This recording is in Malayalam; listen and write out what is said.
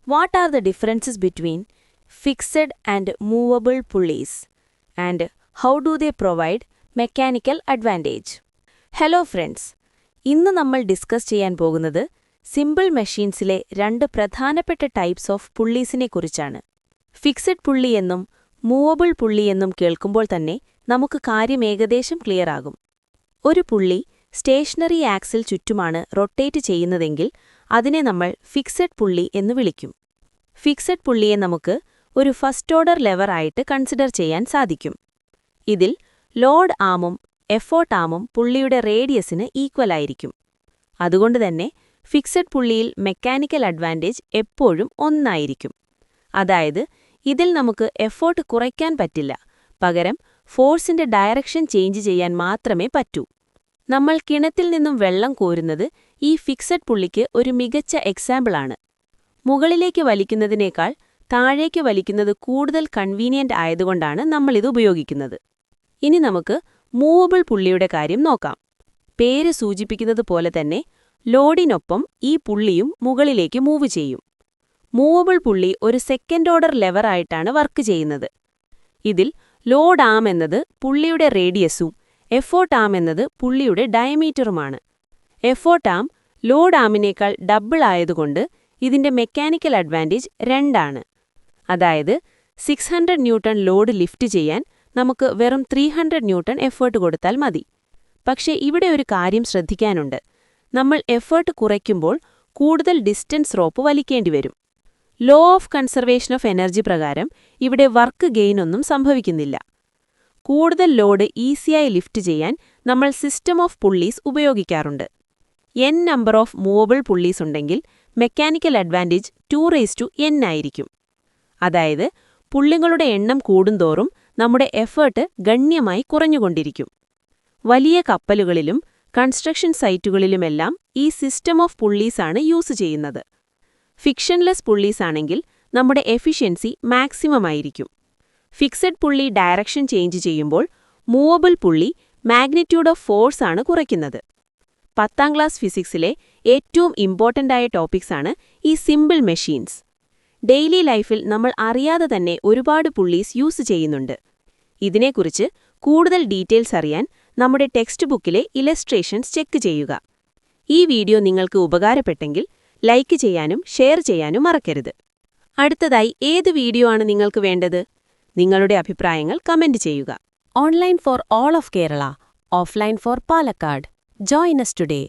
What are the differences between fixed and movable pulleys? And how do they provide mechanical advantage? Hello friends. ഇന്ന് നമ്മൾ ഡിസ്കസ് ചെയ്യാൻ പോകുന്നത് സിമ്പിൾ മെഷീൻസിലെ രണ്ട് പ്രധാനപ്പെട്ട ടൈപ്സ് ഓഫ് പുള്ളീസിനെ കുറിച്ചാണ്. ഫിക്സഡ് പുള്ളി എന്നും മൂവബിൾ പുള്ളി എന്നും കേൾക്കുമ്പോൾ തന്നെ നമുക്ക് കാര്യം ഏകദേശം ക്ലിയർ ആകും. ഒരു പുള്ളി സ്റ്റേഷനറി ആക്സിൽ ചുറ്റുമാണ് റൊട്ടേറ്റ് ചെയ്യുന്നതെങ്കിൽ അതിനെ നമ്മൾ ഫിക്സഡ് പുള്ളി എന്ന് വിളിക്കും. ഫിക്സഡ് പുള്ളിയെ നമുക്ക് ഒരു ഫസ്റ്റ് ഓർഡർ ലെവർ ആയിട്ട് കൺസിഡർ ചെയ്യാൻ സാധിക്കും. ഇതിൽ ലോഡ് ആമും എഫോർട്ട് ആമും പുള്ളിയുടെ റേഡിയസിന് ഈക്വലായിരിക്കും. അതുകൊണ്ടുതന്നെ ഫിക്സഡ് പുള്ളിയിൽ മെക്കാനിക്കൽ അഡ്വാൻറ്റേജ് എപ്പോഴും ഒന്നായിരിക്കും. അതായത് ഇതിൽ നമുക്ക് എഫോർട്ട് കുറയ്ക്കാൻ പറ്റില്ല, പകരം ഫോഴ്സിന്റെ ഡയറക്ഷൻ ചേഞ്ച് ചെയ്യാൻ മാത്രമേ പറ്റൂ. നമ്മൾ കിണറ്റിൽ നിന്നും വെള്ളം കോരുന്നത് ഈ ഫിക്സഡ് പുള്ളിക്ക് ഒരു മികച്ച എക്സാമ്പിളാണ്. മുകളിലേക്ക് വലിക്കുന്നതിനേക്കാൾ താഴേക്ക് വലിക്കുന്നത് കൂടുതൽ കൺവീനിയന്റ് ആയതുകൊണ്ടാണ് നമ്മളിത് ഉപയോഗിക്കുന്നത്. ഇനി നമുക്ക് മൂവബിൾ പുള്ളിയുടെ കാര്യം നോക്കാം. പേര് സൂചിപ്പിക്കുന്നത് പോലെ തന്നെ ലോഡിനൊപ്പം ഈ പുള്ളിയും മുകളിലേക്ക് മൂവ് ചെയ്യും. മൂവബിൾ പുള്ളി ഒരു സെക്കൻഡ് ഓർഡർ ലെവർ ആയിട്ടാണ് വർക്ക് ചെയ്യുന്നത്. ഇതിൽ ലോഡ് ആം എന്നത് പുള്ളിയുടെ റേഡിയസും എഫോർട്ട് ആം എന്നത് പുള്ളിയുടെ ഡയമീറ്ററുമാണ്. എഫോർട്ട് ആം ലോഡ് ആമിനേക്കാൾ ഡബിൾ ആയതുകൊണ്ട് ഇതിന്റെ മെക്കാനിക്കൽ അഡ്വാൻറ്റേജ് 2 ആണ്. അതായത് 600 ന്യൂട്ടൺ ലോഡ് ലിഫ്റ്റ് ചെയ്യാൻ നമുക്ക് വെറും 300 ന്യൂട്ടൺ എഫേർട്ട് കൊടുത്താൽ മതി. പക്ഷേ ഇവിടെ ഒരു കാര്യം ശ്രദ്ധിക്കാനുണ്ട്. നമ്മൾ എഫേർട്ട് കുറയ്ക്കുമ്പോൾ കൂടുതൽ ഡിസ്റ്റൻസ് റോപ്പ് വലിക്കേണ്ടിവരും. Law of conservation of energy പ്രകാരം ഇവിടെ വർക്ക് ഗെയിൻ ഒന്നും സംഭവിക്കുന്നില്ല. കൂടുതൽ ലോഡ് ഈസിയായി ലിഫ്റ്റ് ചെയ്യാൻ നമ്മൾ സിസ്റ്റം ഓഫ് പുള്ളീസ് ഉപയോഗിക്കാറുണ്ട്. n number of movable pulleys ഉണ്ടെങ്കിൽ മെക്കാനിക്കൽ അഡ്വാൻറ്റേജ് 2n ആയിരിക്കും. അതായത് പുള്ളികളുടെ എണ്ണം കൂടുന്തോറും നമ്മുടെ എഫേർട്ട് ഗണ്യമായി കുറഞ്ഞുകൊണ്ടിരിക്കും. വലിയ കപ്പലുകളിലും കൺസ്ട്രക്ഷൻ സൈറ്റുകളിലുമെല്ലാം ഈ സിസ്റ്റം ഓഫ് പുള്ളീസാണ് യൂസ് ചെയ്യുന്നത്. ഫിക്ഷൻലെസ് പുള്ളീസ് ആണെങ്കിൽ നമ്മുടെ എഫിഷ്യൻസി മാക്സിമം ആയിരിക്കും. ഫിക്സഡ് പുള്ളി ഡയറക്ഷൻ ചേഞ്ച് ചെയ്യുമ്പോൾ മൂവബിൾ പുള്ളി മാഗ്നിറ്റ്യൂഡ് ഓഫ് ഫോഴ്സ് ആണ് കുറയ്ക്കുന്നത്. 10ാം ക്ലാസ് ഫിസിക്സിലെ ഏറ്റവും ഇമ്പോർട്ടൻ്റ് ആയ ടോപ്പിക്സാണ് ഈ സിമ്പിൾ മെഷീൻസ്. ഡെയിലി ലൈഫിൽ നമ്മൾ അറിയാതെ തന്നെ ഒരുപാട് പുള്ളീസ് യൂസ് ചെയ്യുന്നുണ്ട്. ഇതിനെക്കുറിച്ച് കൂടുതൽ ഡീറ്റെയിൽസ് അറിയാൻ നമ്മുടെ ടെക്സ്റ്റ് ബുക്കിലെ ഇലസ്ട്രേഷൻസ് ചെക്ക് ചെയ്യുക. ഈ വീഡിയോ നിങ്ങൾക്ക് ഉപകാരപ്പെട്ടെങ്കിൽ ലൈക്ക് ചെയ്യാനും ഷെയർ ചെയ്യാനും മറക്കരുത്. അടുത്തതായി ഏത് വീഡിയോ ആണ് നിങ്ങൾക്ക് വേണ്ടത്? നിങ്ങളുടെ അഭിപ്രായങ്ങൾ കമന്റ് ചെയ്യുക. Online for all of Kerala, offline for Palakkad. Join us today.